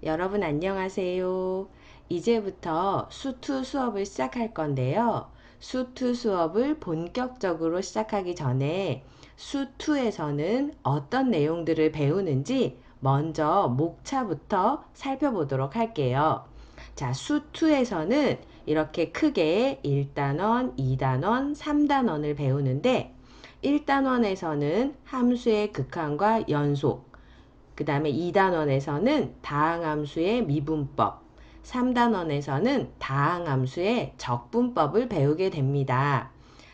여러분 안녕하세요. 이제부터 수투 수업을 시작할 건데요. 수투 수업을 본격적으로 시작하기 전에 수투에서는 어떤 내용들을 배우는지 먼저 목차부터 살펴보도록 할게요. 자, 수투에서는 이렇게 크게 1단원, 2단원, 3단원을 배우는데 1단원에서는 함수의 극한과 연속, 그 다음에 2단원에서는 다항함수의 미분법, 3단원에서는 다항함수의 적분법을 배우게 됩니다.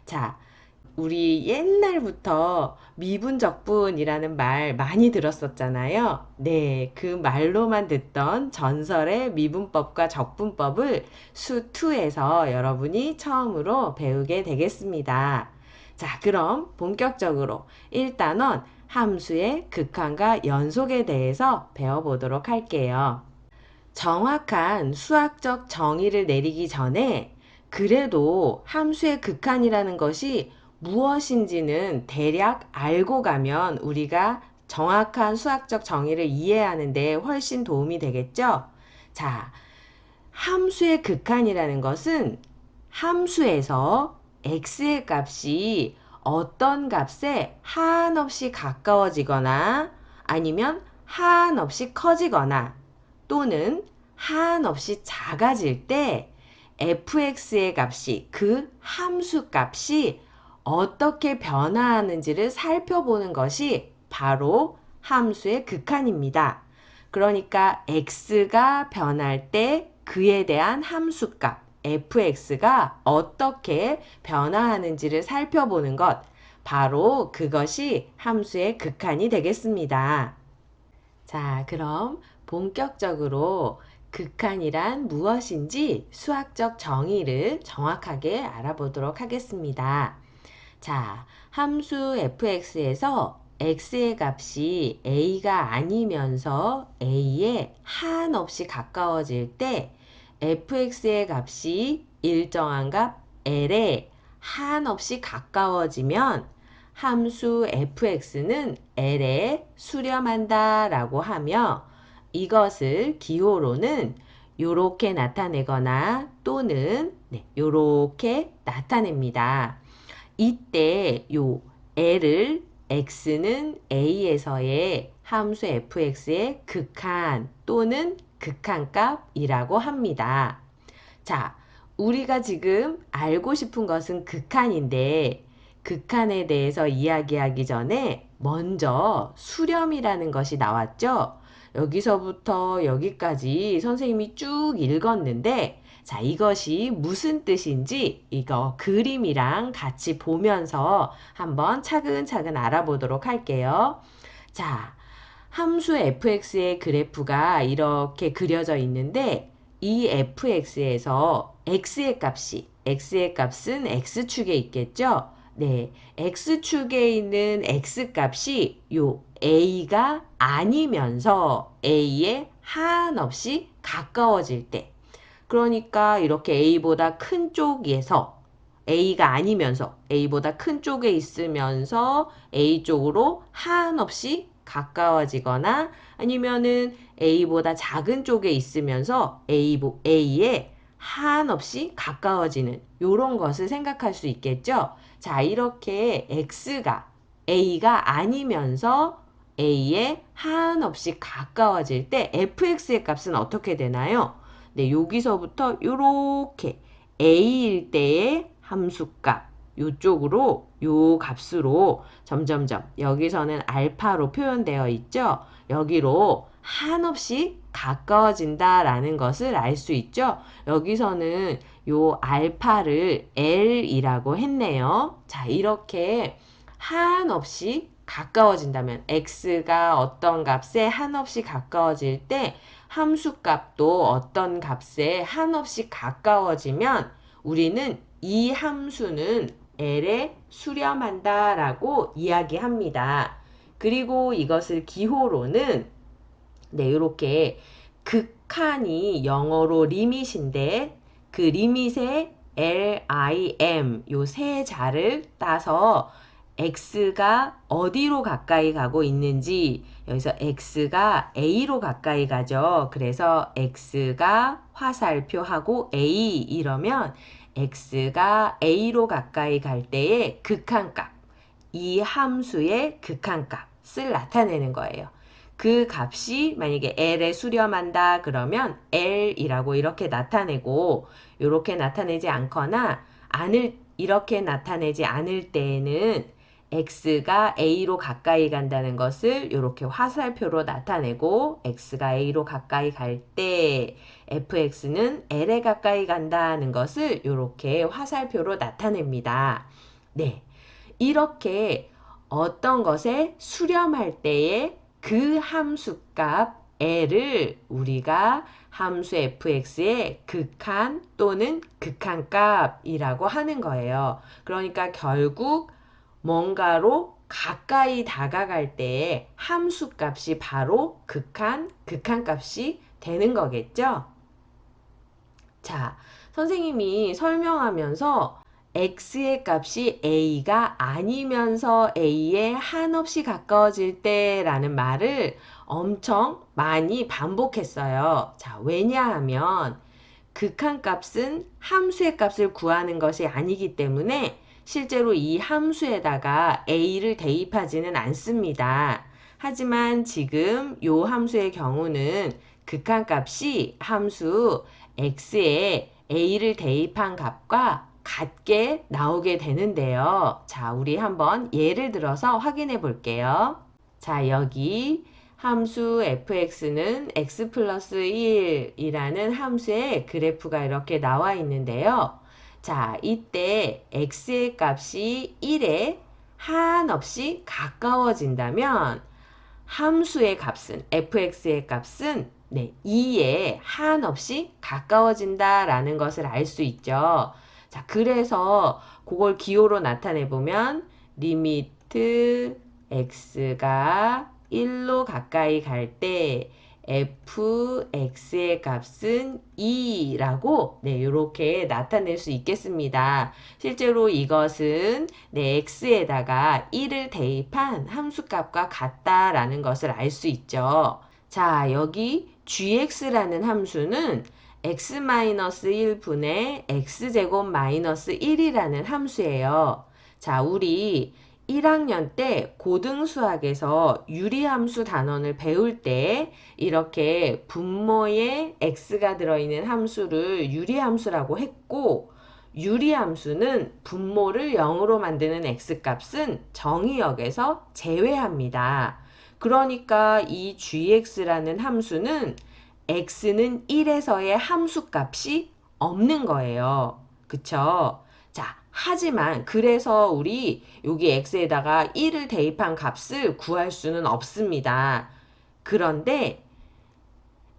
자, 우리 옛날부터 미분적분이라는 말 많이 들었었잖아요. 네, 그 말로만 듣던 전설의 미분법과 적분법을 수2에서 여러분이 처음으로 배우게 되겠습니다. 자, 그럼 본격적으로 1단원 함수의 극한과 연속에 대해서 배워보도록 할게요. 정확한 수학적 정의를 내리기 전에 그래도 함수의 극한이라는 것이 무엇인지는 대략 알고 가면 우리가 정확한 수학적 정의를 이해하는 데 훨씬 도움이 되겠죠? 자, 함수의 극한이라는 것은 함수에서 x의 값이 어떤 값에 한없이 가까워지거나 아니면 한없이 커지거나 또는 한없이 작아질 때 fx의 값이 그 함수 값이 어떻게 변화하는지를 살펴보는 것이 바로 함수의 극한입니다. 그러니까 x가 변할 때 그에 대한 함수값 fx가 어떻게 변화하는지를 살펴보는 것, 바로 그것이 함수의 극한이 되겠습니다. 자, 그럼 본격적으로 극한이란 무엇인지 수학적 정의를 정확하게 알아보도록 하겠습니다. 자, 함수 fx에서 x의 값이 a가 아니면서 a에 한없이 가까워질 때 fx의 값이 일정한 값 l에 한없이 가까워지면 함수 fx는 l에 수렴한다 라고 하며 이것을 기호로는 요렇게 나타내거나 또는 요렇게 나타냅니다. 이때 요 L을 x는 a에서의 함수 fx의 극한 또는 극한값이라고 합니다. 자, 우리가 지금 알고 싶은 것은 극한인데 극한에 대해서 이야기하기 전에 먼저 수렴이라는 것이 나왔죠. 여기서부터 여기까지 선생님이 쭉 읽었는데 자, 이것이 무슨 뜻인지 이거 그림이랑 같이 보면서 한번 차근차근 알아보도록 할게요. 자, 함수 fx의 그래프가 이렇게 그려져 있는데 이 fx에서 x의 값은 x축에 있겠죠? 네, x축에 있는 x값이 요 a가 아니면서 a에 한없이 가까워질 때, 그러니까 이렇게 a보다 큰 쪽에서 a가 아니면서 a보다 큰 쪽에 있으면서 a 쪽으로 한없이 가까워지거나 아니면은 a보다 작은 쪽에 있으면서 a에 한없이 가까워지는 이런 것을 생각할 수 있겠죠. 자, 이렇게 x가 a가 아니면서 a에 한없이 가까워질 때 fx의 값은 어떻게 되나요? 네, 여기서부터 요렇게 a일 때의 함수값 요쪽으로 요 값으로 점점점 여기서는 알파로 표현되어 있죠. 여기로 한없이 가까워진다라는 것을 알 수 있죠. 여기서는 요 알파를 L이라고 했네요. 자, 이렇게 한없이 가까워진다면 x가 어떤 값에 한없이 가까워질 때 함수값도 어떤 값에 한없이 가까워지면 우리는 이 함수는 L에 수렴한다 라고 이야기합니다. 그리고 이것을 기호로는 이렇게 극한이 영어로 리밋인데 그 리밋에 LIM 요 세 자를 따서 x가 어디로 가까이 가고 있는지 여기서 x가 a로 가까이 가죠. 그래서 x가 화살표하고 a 이러면 x가 a로 가까이 갈 때의 극한값, 이 함수의 극한값을 나타내는 거예요. 그 값이 만약에 L에 수렴한다 그러면 L이라고 이렇게 나타내고 이렇게 나타내지 않거나 이렇게 나타내지 않을 때에는 X가 A로 가까이 간다는 것을 이렇게 화살표로 나타내고 X가 A로 가까이 갈 때 fx는 L에 가까이 간다는 것을 이렇게 화살표로 나타냅니다. 네. 이렇게 어떤 것에 수렴할 때에 그 함수값 L을 우리가 함수 fx의 극한 또는 극한값이라고 하는 거예요. 그러니까 결국 뭔가로 가까이 다가갈 때에 함수값이 바로 극한값이 되는 거겠죠? 자, 선생님이 설명하면서 x의 값이 a가 아니면서 a에 한없이 가까워질 때라는 말을 엄청 많이 반복했어요. 자, 왜냐하면 극한값은 함수의 값을 구하는 것이 아니기 때문에 실제로 이 함수에다가 a를 대입하지는 않습니다. 하지만 지금 이 함수의 경우는 극한값이 함수 x에 a를 대입한 값과 같게 나오게 되는데요. 자, 우리 한번 예를 들어서 확인해 볼게요. 자, 여기 함수 fx는 x 플러스 1이라는 함수의 그래프가 이렇게 나와 있는데요. 자, 이때 x의 값이 1에 한없이 가까워진다면 함수의 값은 fx의 값은 2에 한없이 가까워진다라는 것을 알 수 있죠. 자, 그래서 그걸 기호로 나타내 보면 리미트 x가 1로 가까이 갈 때 fx의 값은 2라고 이렇게 나타낼 수 있겠습니다. 실제로 이것은 x에다가 1을 대입한 함수값과 같다라는 것을 알 수 있죠. 자, 여기 gx라는 함수는 x-1분의 x제곱 마이너스 1이라는 함수예요. 자, 우리 1학년 때 고등수학에서 유리함수 단원을 배울 때 이렇게 분모에 x가 들어있는 함수를 유리함수라고 했고 유리함수는 분모를 0으로 만드는 x값은 정의역에서 제외합니다. 그러니까 이 gx라는 함수는 x는 1에서의 함수값이 없는 거예요. 그쵸? 자, 하지만 그래서 우리 여기 x에다가 1을 대입한 값을 구할 수는 없습니다. 그런데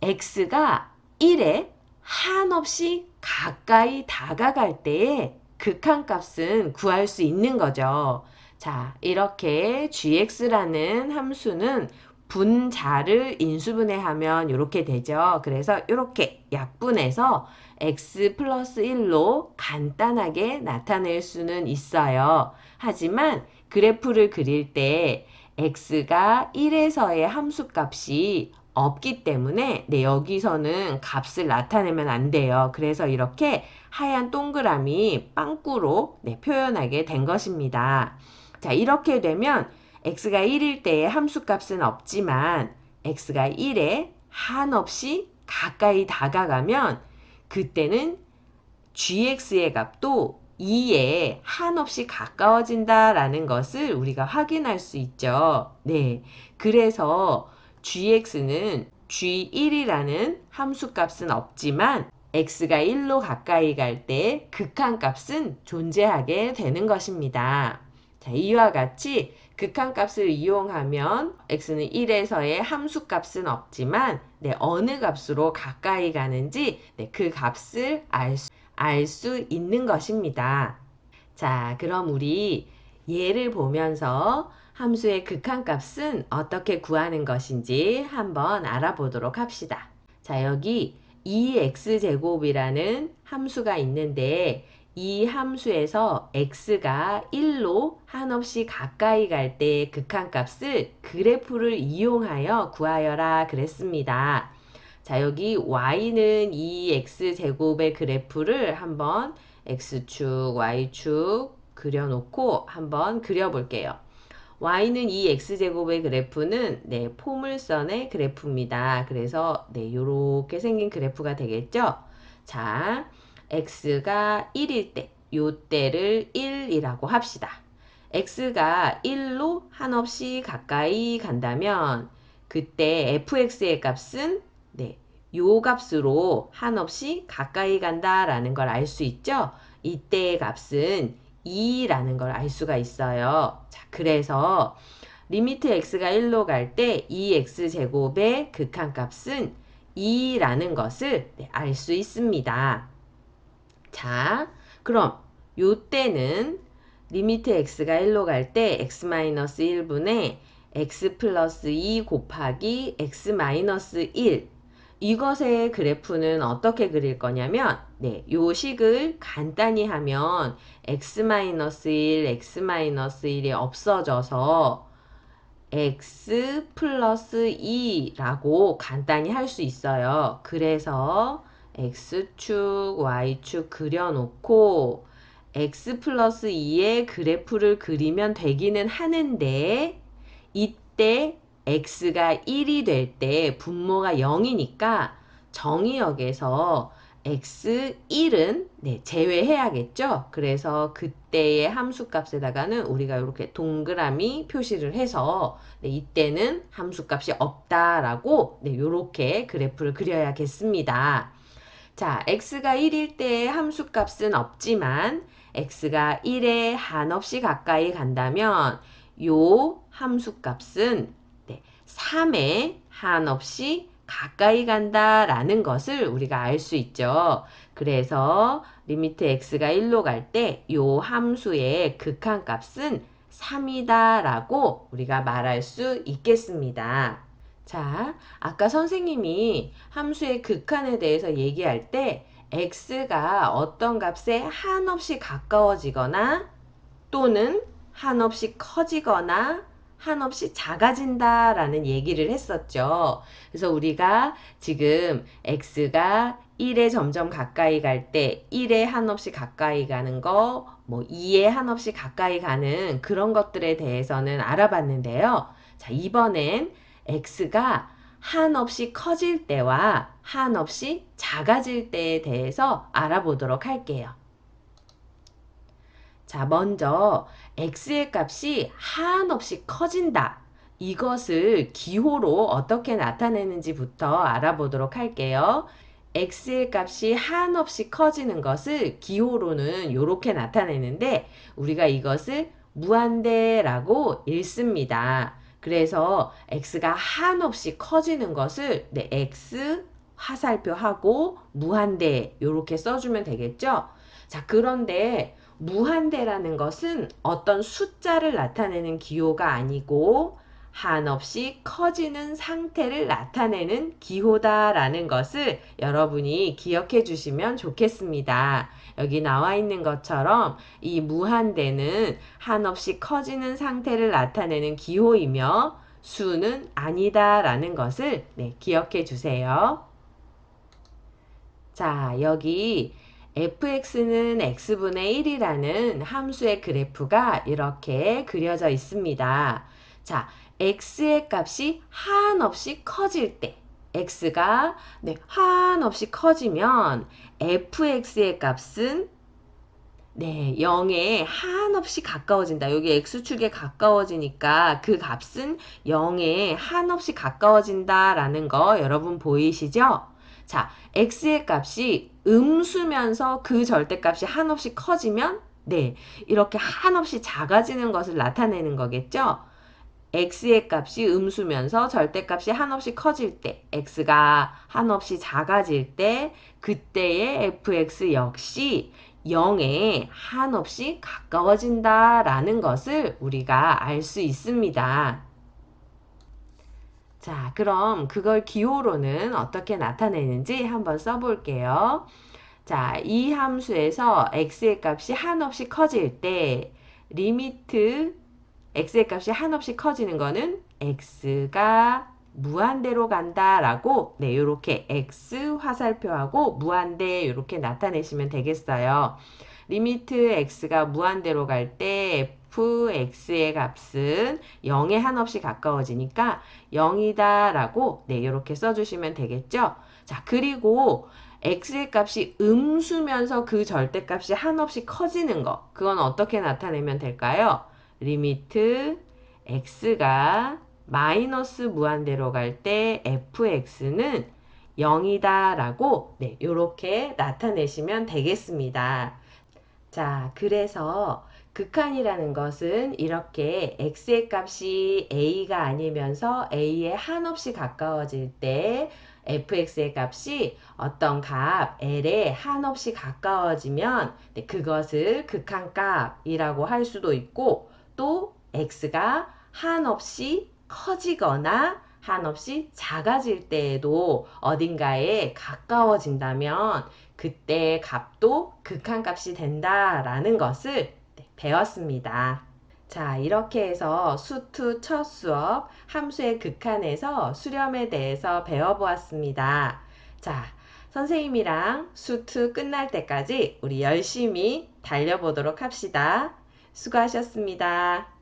x가 1에 한없이 가까이 다가갈 때에 극한값은 구할 수 있는 거죠. 자, 이렇게 gx라는 함수는 분자를 인수분해하면 이렇게 되죠. 그래서 이렇게 약분해서 x 플러스 1로 간단하게 나타낼 수는 있어요. 하지만 그래프를 그릴 때 x가 1에서의 함수값이 없기 때문에 여기서는 값을 나타내면 안 돼요. 그래서 이렇게 하얀 동그라미 빵꾸로 표현하게 된 것입니다. 자, 이렇게 되면 x가 1일 때의 함수값은 없지만 x가 1에 한없이 가까이 다가가면 그때는 gx의 값도 2에 한없이 가까워진다라는 것을 우리가 확인할 수 있죠. 네, 그래서 gx는 g1이라는 함수값은 없지만 x가 1로 가까이 갈 때 극한값은 존재하게 되는 것입니다. 자, 이와 같이 극한값을 이용하면 x는 1에서의 함수값은 없지만 어느 값으로 가까이 가는지 그 값을 알 수 있는 것입니다. 자, 그럼 우리 예를 보면서 함수의 극한값은 어떻게 구하는 것인지 한번 알아보도록 합시다. 자, 여기 2x제곱이라는 함수가 있는데 이 함수에서 x가 1로 한없이 가까이 갈 때의 극한값을 그래프를 이용하여 구하여라 그랬습니다. 자, 여기 y는 2x제곱의 그래프를 한번 x축, y축 그려놓고 한번 그려볼게요. y는 2x제곱의 그래프는 네, 포물선의 그래프입니다. 그래서 네, 요렇게 생긴 그래프가 되겠죠? 자, x가 1일 때, 요 때를 1이라고 합시다. x가 1로 한없이 가까이 간다면 그때 fx의 값은 네, 요 값으로 한없이 가까이 간다라는 걸 알 수 있죠? 이때의 값은 2라는 걸 알 수가 있어요. 자, 그래서 리미트 x가 1로 갈 때 2x제곱의 극한값은 2라는 것을 알 수 있습니다. 자, 그럼 요 때는 리미트 x가 1로 갈 때 x-1분의 x 플러스 2 곱하기 x-1 이것의 그래프는 어떻게 그릴 거냐면 네, 요 식을 간단히 하면 x-1, x-1이 없어져서 x 플러스 2라고 간단히 할 수 있어요. 그래서 x축, y축 그려놓고 x 플러스 2의 그래프를 그리면 되기는 하는데 이때 x가 1이 될 때 분모가 0이니까 정의역에서 x1은 네, 제외해야겠죠. 그래서 그때의 함수값에다가는 우리가 이렇게 동그라미 표시를 해서 네, 이때는 함수값이 없다라고 네, 이렇게 그래프를 그려야겠습니다. 자, x가 1일 때의 함수값은 없지만 x가 1에 한없이 가까이 간다면 요 함수값은 네, 3에 한없이 가까이 간다라는 것을 우리가 알 수 있죠. 그래서 리미트 x가 1로 갈 때 요 함수의 극한값은 3이다라고 우리가 말할 수 있겠습니다. 자, 아까 선생님이 함수의 극한에 대해서 얘기할 때 x가 어떤 값에 한없이 가까워지거나 또는 한없이 커지거나 한없이 작아진다라는 얘기를 했었죠. 그래서 우리가 지금 x가 1에 점점 가까이 갈 때 1에 한없이 가까이 가는 거, 뭐 2에 한없이 가까이 가는 그런 것들에 대해서는 알아봤는데요. 자, 이번엔 x가 한없이 커질 때와 한없이 작아질 때에 대해서 알아보도록 할게요. 자, 먼저 x의 값이 한없이 커진다. 이것을 기호로 어떻게 나타내는지부터 알아보도록 할게요. x의 값이 한없이 커지는 것을 기호로는 이렇게 나타내는데 우리가 이것을 무한대라고 읽습니다. 그래서 x가 한없이 커지는 것을 네, x 화살표하고 무한대 이렇게 써주면 되겠죠? 자, 그런데 무한대라는 것은 어떤 숫자를 나타내는 기호가 아니고 한없이 커지는 상태를 나타내는 기호다라는 것을 여러분이 기억해 주시면 좋겠습니다. 여기 나와 있는 것처럼 이 무한대는 한없이 커지는 상태를 나타내는 기호이며 수는 아니다라는 것을 네, 기억해 주세요. 자, 여기 fx는 x분의 1이라는 함수의 그래프가 이렇게 그려져 있습니다. 자, x의 값이 한없이 커질 때 x가 네, 한없이 커지면 fx의 값은 네, 0에 한없이 가까워진다. 여기 x축에 가까워지니까 그 값은 0에 한없이 가까워진다라는 거 여러분 보이시죠? 자, x의 값이 음수면서 그 절대값이 한없이 커지면 네, 이렇게 한없이 작아지는 것을 나타내는 거겠죠? x의 값이 음수면서 절대값이 한없이 커질 때, x가 한없이 작아질 때, 그때의 fx 역시 0에 한없이 가까워진다라는 것을 우리가 알 수 있습니다. 자, 그럼 그걸 기호로는 어떻게 나타내는지 한번 써볼게요. 자, 이 함수에서 x의 값이 한없이 커질 때 리미트 x의 값이 한없이 커지는 거는 x가 무한대로 간다라고 네, 이렇게 x 화살표하고 무한대 이렇게 나타내시면 되겠어요. 리미트 x가 무한대로 갈 때 fx의 값은 0에 한없이 가까워지니까 0이다 라고 네, 이렇게 써주시면 되겠죠. 자, 그리고 x의 값이 음수면서 그 절대값이 한없이 커지는 거, 그건 어떻게 나타내면 될까요? 리미트 x가 마이너스 무한대로 갈 때 fx는 0이다 라고 네, 이렇게 나타내시면 되겠습니다. 자, 그래서 극한이라는 것은 이렇게 x의 값이 a가 아니면서 a에 한없이 가까워질 때 fx의 값이 어떤 값 l에 한없이 가까워지면 네, 그것을 극한값이라고 할 수도 있고 또 x가 한없이 커지거나 한없이 작아질 때에도 어딘가에 가까워진다면 그때 값도 극한값이 된다라는 것을 배웠습니다. 자, 이렇게 해서 수2 첫 수업 함수의 극한에서 수렴에 대해서 배워보았습니다. 자, 선생님이랑 수2 끝날 때까지 우리 열심히 달려보도록 합시다. 수고하셨습니다.